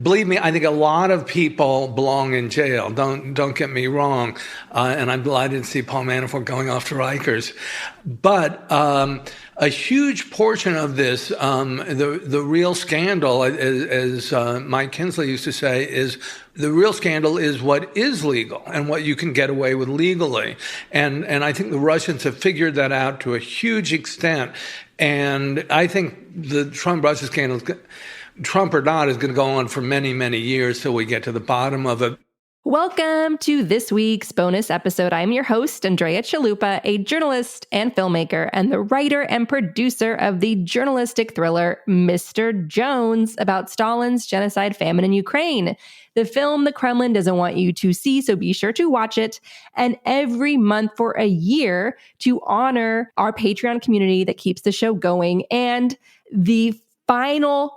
Believe me, I think a lot of people belong in jail. Don't get me wrong. And I'm delighted to see Paul Manafort going off to Rikers. But a huge portion of this, the real scandal, as Mike Kinsley used to say, is the real scandal is what is legal and what you can get away with legally. And I think the Russians have figured that out to a huge extent. And I think the Trump-Russia scandal, Trump or not, is going to go on for many, many years till we get to the bottom of it. Welcome to this week's bonus episode. I'm your host, Andrea Chalupa, a journalist and filmmaker and the writer and producer of the journalistic thriller Mr. Jones about Stalin's genocide famine in Ukraine. The film the Kremlin doesn't want you to see, so be sure to watch it. And every month for a year to honor our Patreon community that keeps the show going. And the final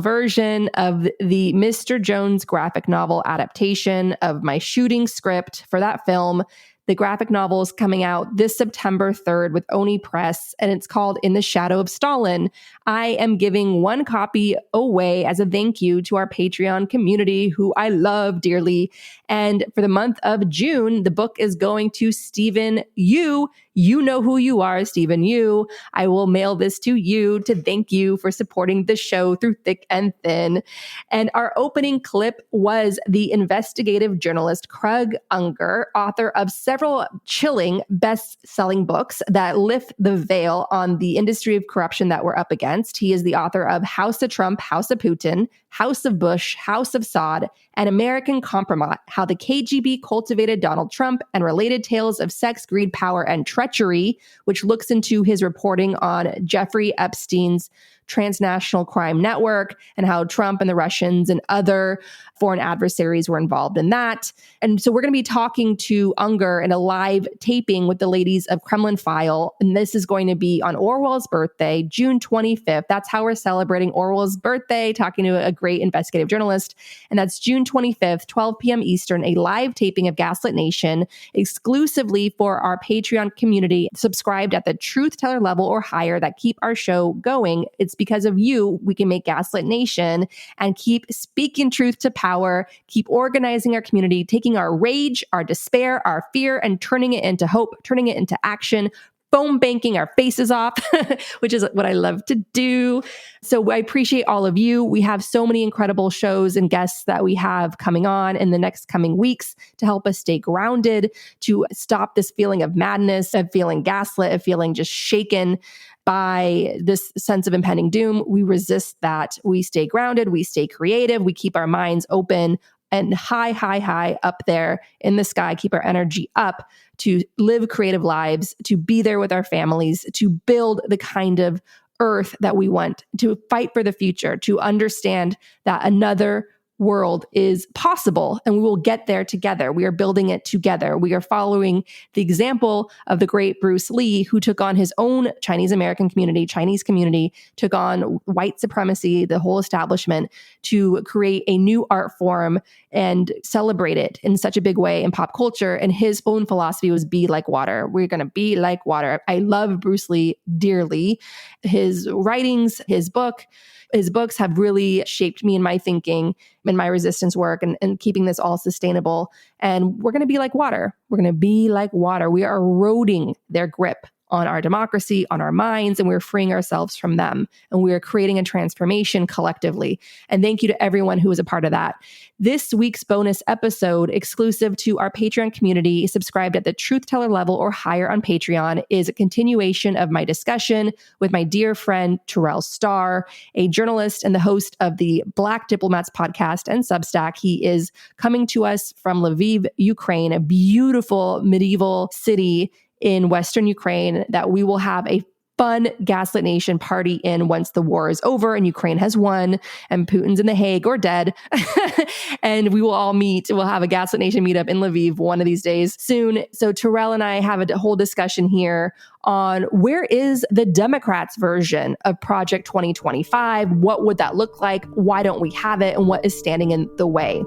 version of the Mr. Jones graphic novel adaptation of my shooting script for that film. The graphic novel is coming out this September 3rd with Oni Press, and it's called In the Shadow of Stalin. I am giving one copy away as a thank you to our Patreon community, who I love dearly. And for the month of June, the book is going to Stephen Yu. You know who you are, Stephen Yu. I will mail this to you to thank you for supporting the show through thick and thin. And our opening clip was the investigative journalist Krug Unger, author of several chilling best-selling books that lift the veil on the industry of corruption that we're up against. He is the author of House of Trump, House of Putin, House of Bush, House of Saud, and American Compromat, How the KGB Cultivated Donald Trump and Related Tales of Sex, Greed, Power, and Treachery, which looks into his reporting on Jeffrey Epstein's transnational crime network and how Trump and the Russians and other foreign adversaries were involved in that. And so we're going to be talking to Unger in a live taping with the ladies of Kremlin File. And this is going to be on Orwell's birthday, June 25th. That's how we're celebrating Orwell's birthday, talking to a great investigative journalist. And that's June 25th, 12 p.m. Eastern, a live taping of Gaslit Nation exclusively for our Patreon community, subscribed at the truth teller level or higher, that keep our show going. It's because of you we can make Gaslit Nation and keep speaking truth to power, keep organizing our community, taking our rage, our despair, our fear, and turning it into hope, turning it into action, foam banking our faces off, which is what I love to do. So I appreciate all of you. We have so many incredible shows and guests that we have coming on in the next coming weeks to help us stay grounded, to stop this feeling of madness, of feeling gaslit, of feeling just shaken by this sense of impending doom. We resist that. We stay grounded. We stay creative. We keep our minds open and high up there in the sky, keep our energy up to live creative lives, to be there with our families, to build the kind of earth that we want, to fight for the future, to understand that another world is possible and we will get there together. We are building it together. We are following the example of the great Bruce Lee, who took on his own Chinese community, took on white supremacy, the whole establishment, to create a new art form and celebrate it in such a big way in pop culture. And his own philosophy was be like water. We're going to be like water. I love Bruce Lee dearly. His writings, his books have really shaped me in my thinking, in my resistance work, and keeping this all sustainable. And we're going to be like water. We're going to be like water. We are eroding their grip on our democracy, on our minds, and we're freeing ourselves from them. And we are creating a transformation collectively. And thank you to everyone who was a part of that. This week's bonus episode, exclusive to our Patreon community, subscribed at the truth teller level or higher on Patreon, is a continuation of my discussion with my dear friend Terrell Starr, a journalist and the host of the Black Diplomats Podcast and Substack. He is coming to us from Lviv, Ukraine, a beautiful medieval city in Western Ukraine that we will have a fun Gaslit Nation party in once the war is over and Ukraine has won and Putin's in The Hague or dead. And we will all meet. We'll have a Gaslit Nation meetup in Lviv one of these days soon. So Terrell and I have a whole discussion here on where is the Democrats' version of Project 2025? What would that look like? Why don't we have it? And what is standing in the way?